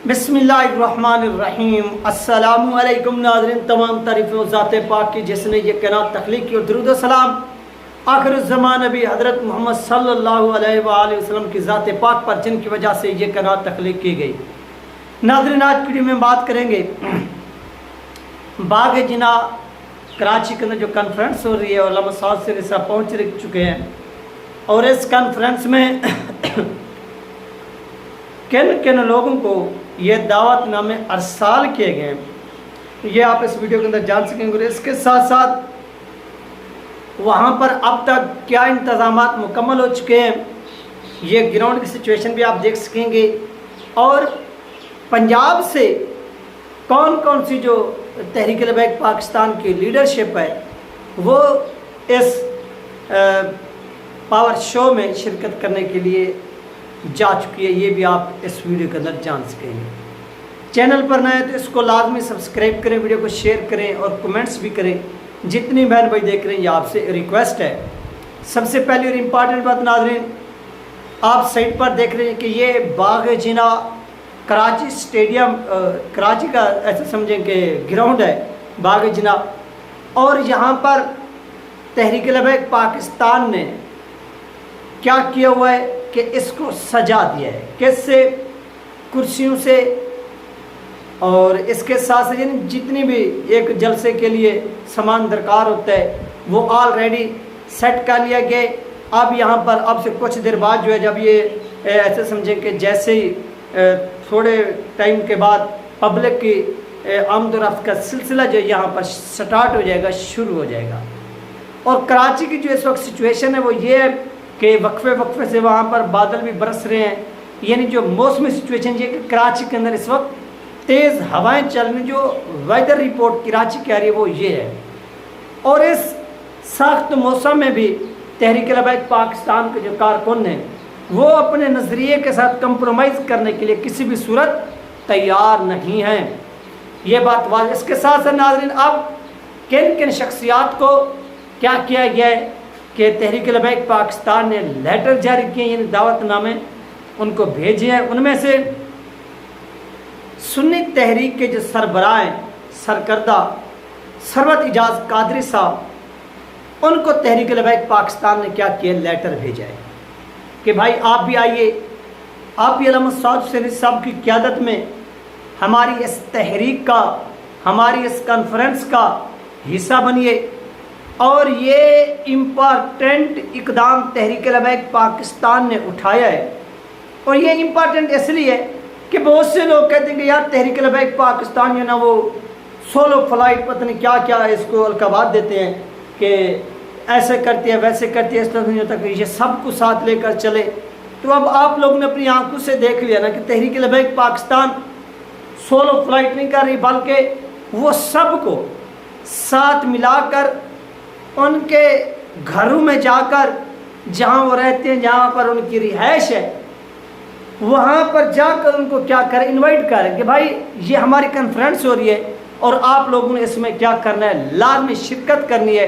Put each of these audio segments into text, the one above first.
बिस्मिल्लाहिर्रहमानिर्रहीम। अस्सलामु अलैकुम नाज़रीन, तमाम तारीफ़ें ज़ात पाक की जिसने ये कायनात तख्लीक की और दरूद व सलाम आखिर ज़मान नबी हज़रत मोहम्मद सल्लल्लाहु अलैहि वसल्लम की ज़ात पाक पर जिनकी वजह से ये कायनात तख्लीक की गई। नाज़रीन, आज वीडियो में बात करेंगे बाग जिना कराची के अंदर जो कॉन्फ्रेंस हो रही है और साहब से रिसा पहुँच चुके हैं और इस कॉन्फ्रेंस में किन किन लोगों को ये दावतनामे अरसाल किए गए हैं ये आप इस वीडियो के अंदर जान सकेंगे। और इसके साथ साथ वहाँ पर अब तक क्या इंतज़ामात मुकम्मल हो चुके हैं, ये ग्राउंड की सिचुएशन भी आप देख सकेंगे। और पंजाब से कौन कौन सी जो तहरीक लबैक पाकिस्तान की लीडरशिप है वो इस पावर शो में शिरकत करने के लिए जा चुकी है, ये भी आप इस वीडियो के अंदर जान सकेंगे। चैनल पर नए तो इसको लाजमी सब्सक्राइब करें, वीडियो को शेयर करें और कमेंट्स भी करें। जितनी बहन भाई देख रहे हैं ये आपसे रिक्वेस्ट है। सबसे पहली और इम्पॉर्टेंट बात नाज़रीन, आप साइट पर देख रहे हैं कि ये बाग जिना कराची स्टेडियम कराची का ऐसा समझें कि ग्राउंड है बाग जिना। और यहाँ पर तहरीक लबैक पाकिस्तान ने क्या किया हुआ है कि इसको सजा दिया है, कैसे कुर्सियों से। और इसके साथ साथ यानी जितनी भी एक जलसे के लिए सामान दरकार होता है वो ऑलरेडी सेट कर लिया गया। अब यहाँ पर अब से कुछ देर बाद जो है जब ये ऐसे समझें कि जैसे ही थोड़े टाइम के बाद पब्लिक की आमदोरफ्त का सिलसिला जो यहाँ पर स्टार्ट हो जाएगा, शुरू हो जाएगा। और कराची की जो इस वक्त सिचुएशन है वो ये है कि वक्फे से वहाँ पर बादल भी बरस रहे हैं। यानी जो मौसमी सिचुएशन ये कि कराची के अंदर इस वक्त तेज़ हवाएं चल रही, जो वेदर रिपोर्ट कराची की आ रही है वो ये है। और इस सख्त मौसम में भी तहरीक लबैक पाकिस्तान के जो कारकुन हैं वो अपने नज़रिए के साथ कंप्रोमाइज़ करने के लिए किसी भी सूरत तैयार नहीं हैं, ये बात वाज़ेह। इसके साथ साथ नाज़रीन, अब किन किन शख्सियात को क्या किया गया है कि तहरीक लबैक पाकिस्तान ने लेटर जारी किए, यानी दावतनामे उनको भेजे हैं। उनमें से सुन्नी तहरीक के जो सरबराह हैं, सरकर्दा सरवत इजाज़ कादरी साहब, उनको तहरीक लबैक पाकिस्तान ने क्या किया, लेटर भेजा है कि भाई आप भी आइए, आप भी अल्लामा साद हुसैनी साहब की क़यादत में हमारी इस तहरीक का, हमारी इस कॉन्फ्रेंस का हिस्सा बनिए। और ये इम्पॉर्टेंट इक़दाम तहरीक लबैक पाकिस्तान ने उठाया है। और ये इम्पॉर्टेंट इसलिए है कि बहुत से लोग कहते हैं कि यार तहरीक लबैक पाकिस्तान जो ना वो सोलो फ्लाइट पता नहीं क्या क्या इसको अलकाबात देते हैं कि ऐसे करती है वैसे करती है, इस तरह नहीं होता कि ये सब कुछ साथ लेकर चले। तो अब आप लोगों ने अपनी आंखों से देख लिया ना कि तहरीक लबैक पाकिस्तान सोलो फ्लाइट नहीं कर रही, बल्कि वो सबको साथ मिलाकर उनके घरों में जाकर, जहाँ वो रहते हैं, जहाँ पर उनकी रिहाइश है, वहाँ पर जाकर उनको क्या करें, इनवाइट करें कि भाई ये हमारी कॉन्फ्रेंस हो रही है और आप लोगों ने इसमें क्या करना है, लाजमी शिरकत करनी है।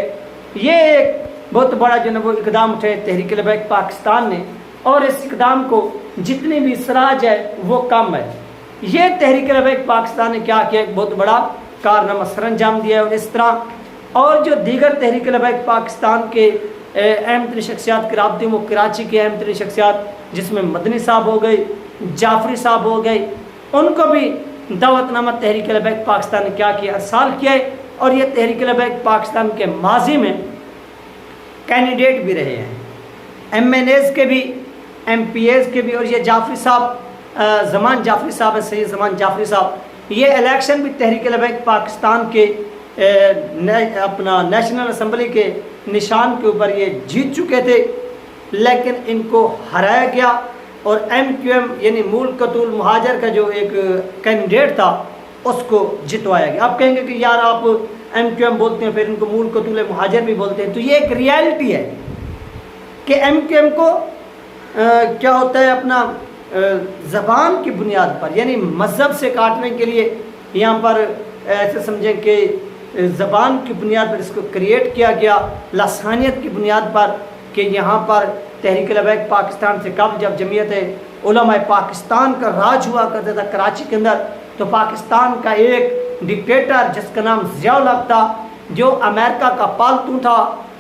ये एक बहुत बड़ा जो है वो इक़दाम उठाए तहरीक लबैक पाकिस्तान ने। और इस इक़दाम को जितनी भी सराज है वो कम है। ये तहरीक लबैक पाकिस्तान ने क्या किया, एक बहुत बड़ा कारनामा सर अंजाम दिया है। और इस तरह और जो दीगर तहरीक लबैक पाकिस्तान के अहम तरीन शख्सियात के राब्ते, वो कराची के अहम तरीन शख्सियात जिसमें मदनी साहब हो गए, जाफरी साहब हो गए, उनको भी दावतनामा तहरीक लबैक पाकिस्तान ने क्या किया, अरसाल किया है। और ये तहरीक लबैक पाकिस्तान के माजी में कैंडिडेट भी रहे हैं, MNAs के भी, MPAs के भी। और ये जाफरी साहब, ज़मान जाफरी साहब है, सैयद ज़मान जाफरी साहब, ये इलेक्शन भी तहरीक लबैक पाकिस्तान के अपना नेशनल असम्बली के निशान के ऊपर ये जीत चुके थे, लेकिन इनको हराया गया। और MQM यानी मुल्कतुल मुहाजिर का जो एक कैंडिडेट था उसको जितवाया गया। आप कहेंगे कि यार आप MQM बोलते हैं फिर इनको मुल्कतुल मुहाजिर भी बोलते हैं, तो ये एक रियलिटी है कि MQM को क्या होता है, अपना ज़बान की बुनियाद पर यानी मज़हब से काटने के लिए यहाँ पर ऐसे समझें कि ज़बान की बुनियाद पर इसको क्रिएट किया गया, लसानियत की बुनियाद पर कि यहाँ पर तहरीक लबैक पाकिस्तान से कब जब जमीयत علماء پاکستان کا راج ہوا کرتا تھا کراچی کے اندر، تو پاکستان کا ایک ڈکٹیٹر جس کا نام ضیاء الحق تھا، جو امریکہ کا پالتو تھا،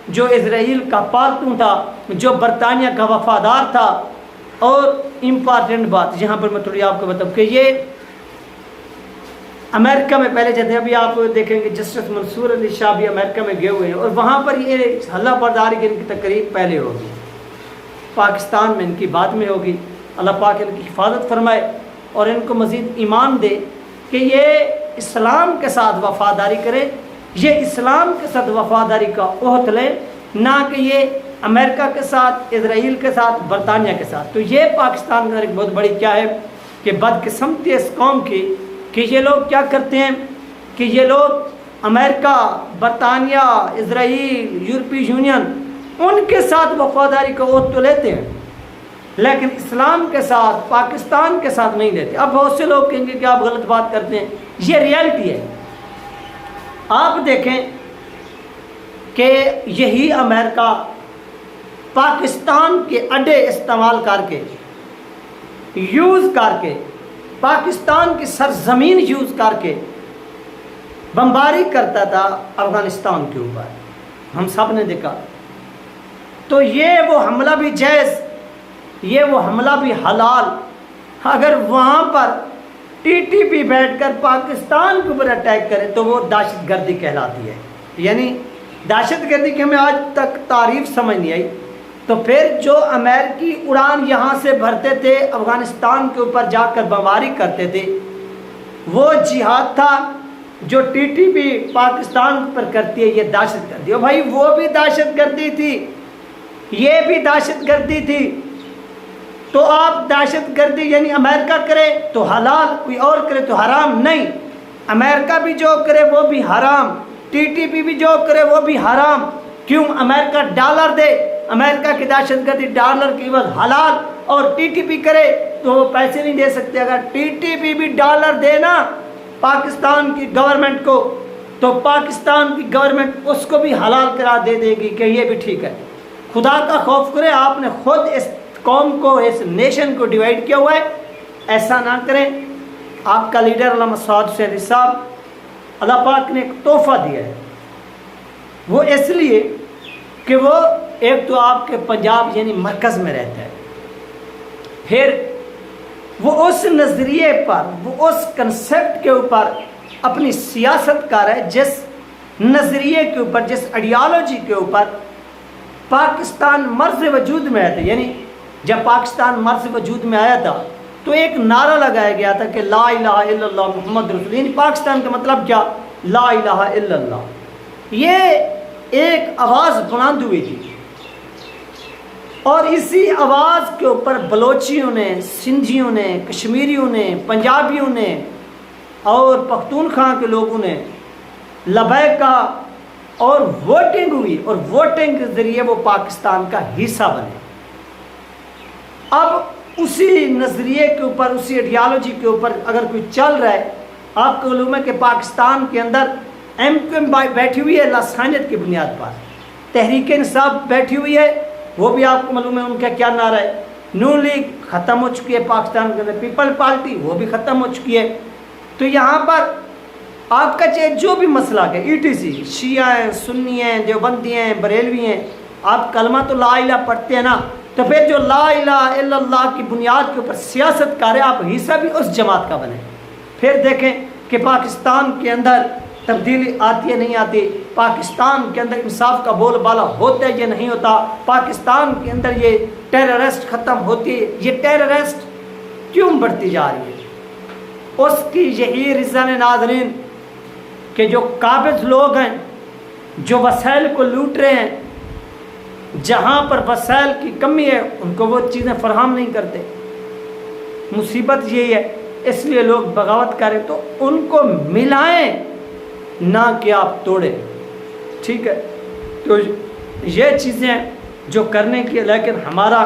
جو اسرائیل کا پالتو تھا، جو برطانیہ کا وفادار تھا۔ اور امپارٹنٹ بات یہاں پر میں تھوڑی آپ کو بتاؤں کہ یہ امریکہ میں پہلے جاتے ہیں، ابھی آپ دیکھیں گے جسٹس منصور علی شاہ بھی امریکہ میں گئے ہوئے ہیں، اور وہاں پر یہ حلہ برداری کی ان کی تقریب پہلے ہوگی، پاکستان میں ان کی بعد میں ہوگی۔ اللہ پاک ان کی حفاظت فرمائے اور ان کو مزید ایمان دے کہ یہ اسلام کے ساتھ وفاداری کرے، یہ اسلام کے ساتھ وفاداری کا عہد لیں، نہ کہ یہ امریکہ کے ساتھ، اسرائیل کے ساتھ، برطانیہ کے ساتھ۔ تو یہ پاکستان کا ایک بہت بڑی کیا ہے کہ بدقسمتی اس قوم کی کہ یہ لوگ کیا کرتے ہیں کہ یہ لوگ امریکہ، برطانیہ، اسرائیل، یورپی یونین ان کے ساتھ وفاداری کا عہد تو لیتے ہیں، لیکن اسلام کے ساتھ، پاکستان کے ساتھ نہیں لیتے۔ اب بہت سے لوگ کہیں گے کہ آپ غلط بات کرتے ہیں، یہ ریالٹی ہے۔ آپ دیکھیں کہ یہی امریکہ پاکستان کے اڈے استعمال کر کے، یوز کر کے، پاکستان کی سرزمین یوز کر کے بمباری کرتا تھا افغانستان کے اوپر، ہم سب نے دیکھا۔ تو یہ وہ حملہ بھی جائز، یہ وہ حملہ بھی حلال۔ اگر وہاں پر ٹی ٹی پی بیٹھ کر پاکستان کے اوپر اٹیک کرے تو وہ دہشت گردی کہلاتی ہے، یعنی دہشت گردی کی ہمیں آج تک تعریف سمجھ نہیں آئی۔ تو پھر جو امریکی اڑان یہاں سے بھرتے تھے افغانستان کے اوپر جا کر بمباری کرتے تھے، وہ جہاد تھا۔ جو ٹی ٹی پی پاکستان پر کرتی ہے یہ دہشت گردی ہے۔ بھائی وہ بھی دہشت گردی تھی، یہ بھی دہشت گردی تھی۔ تو آپ دہشت گردی یعنی امریکہ کرے تو حلال، کوئی اور کرے تو حرام نہیں۔ امریکہ بھی جو کرے وہ بھی حرام، ٹی ٹی پی بھی جو کرے وہ بھی حرام۔ کیوں؟ امریکہ ڈالر دے، امریکہ کی دہشت گردی ڈالر کی عوض حلال، اور ٹی ٹی پی کرے تو وہ پیسے نہیں دے سکتے۔ اگر ٹی ٹی پی بھی ڈالر دے نا پاکستان کی گورنمنٹ کو تو پاکستان کی گورنمنٹ اس کو بھی حلال کرا دے دے گی کہ یہ بھی ٹھیک ہے۔ خدا کا خوف کرے، آپ نے خود اس قوم کو، اس نیشن کو ڈیوائیڈ کیا ہوا ہے، ایسا نہ کریں۔ آپ کا لیڈر علامہ سعد حسین علی صاحب، اللہ پاک نے ایک تحفہ دیا ہے، وہ اس لیے کہ وہ ایک تو آپ کے پنجاب یعنی مرکز میں رہتا ہے، پھر وہ اس نظریے پر، وہ اس کنسیپٹ کے اوپر اپنی سیاست کر رہا ہے جس نظریے کے اوپر، جس آئیڈیالوجی کے اوپر پاکستان مرز وجود میں آیا تھا۔ یعنی جب پاکستان مرز وجود میں آیا تھا تو ایک نعرہ لگایا گیا تھا کہ لا الہ الا اللہ محمد رسول، یعنی پاکستان کا مطلب کیا؟ لا الہ الا اللہ۔ یہ ایک آواز بلند ہوئی تھی، اور اسی آواز کے اوپر بلوچیوں نے، سندھیوں نے، کشمیریوں نے، پنجابیوں نے اور پختونخوا کے لوگوں نے لبیک کہا، اور ووٹنگ ہوئی، اور ووٹنگ کے ذریعے وہ پاکستان کا حصہ بنے۔ اب اسی نظریے کے اوپر، اسی آئیڈیالوجی کے اوپر اگر کوئی چل رہا ہے، آپ کو معلوم ہے کہ پاکستان کے اندر ایم کیو ایم بیٹھی ہوئی ہے لسانیت کی بنیاد پر، تحریک انصاف بیٹھی ہوئی ہے، وہ بھی آپ کو معلوم ہے ان کا کیا نعرہ ہے۔ نون لیگ ختم ہو چکی ہے پاکستان کے اندر، پیپل پارٹی وہ بھی ختم ہو چکی ہے۔ تو یہاں پر آپ کا چاہے جو بھی مسئلہ ہے، ای ٹی سی، شیعہ ہیں، سنی ہیں، دیوبندی ہیں، بریلوی ہیں، آپ کلمہ تو لا الہ پڑھتے ہیں نا، تو پھر جو لا الہ الا اللہ کی بنیاد کے اوپر سیاست کر رہے آپ حصہ بھی اس جماعت کا بنے۔ پھر دیکھیں کہ پاکستان کے اندر تبدیلی آتی ہے نہیں آتی، پاکستان کے اندر انصاف کا بول بالا ہوتا ہے یا نہیں ہوتا، پاکستان کے اندر یہ ٹیررسٹ ختم ہوتی ہے، یہ ٹیررسٹ کیوں بڑھتی جا رہی ہے؟ اس کی یہی ریزن ہے ناظرین کہ جو قابض لوگ ہیں، جو وسائل کو لوٹ رہے ہیں، جہاں پر وسائل کی کمی ہے ان کو وہ چیزیں فراہم نہیں کرتے۔ مصیبت یہی ہے، اس لیے لوگ بغاوت کریں تو ان کو ملائیں نہ کہ آپ توڑیں، ٹھیک ہے؟ تو یہ چیزیں جو کرنے کی، لیکن ہمارا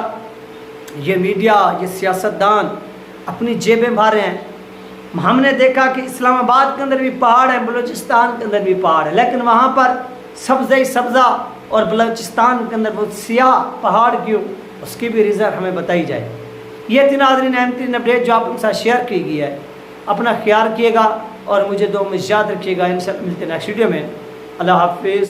یہ میڈیا، یہ سیاستدان اپنی جیبیں بھر رہے ہیں۔ ہم نے دیکھا کہ اسلام آباد کے اندر بھی پہاڑ ہیں، بلوچستان کے اندر بھی پہاڑ ہے، لیکن وہاں پر سبزہ ہی سبزہ، اور بلوچستان کے اندر وہ سیاہ پہاڑ کیوں؟ اس کی بھی ریزن ہمیں بتائی جائے۔ یہ تھی ناظرین اہم ترین اپڈیٹ جو آپ کے ساتھ شیئر کی گئی ہے. اپنا خیال رکھیے گا اور مجھے دعاؤں میں یاد رکھیے گا. انشاءاللہ ملتے ہیں نیکسٹ ویڈیو میں. اللہ حافظ.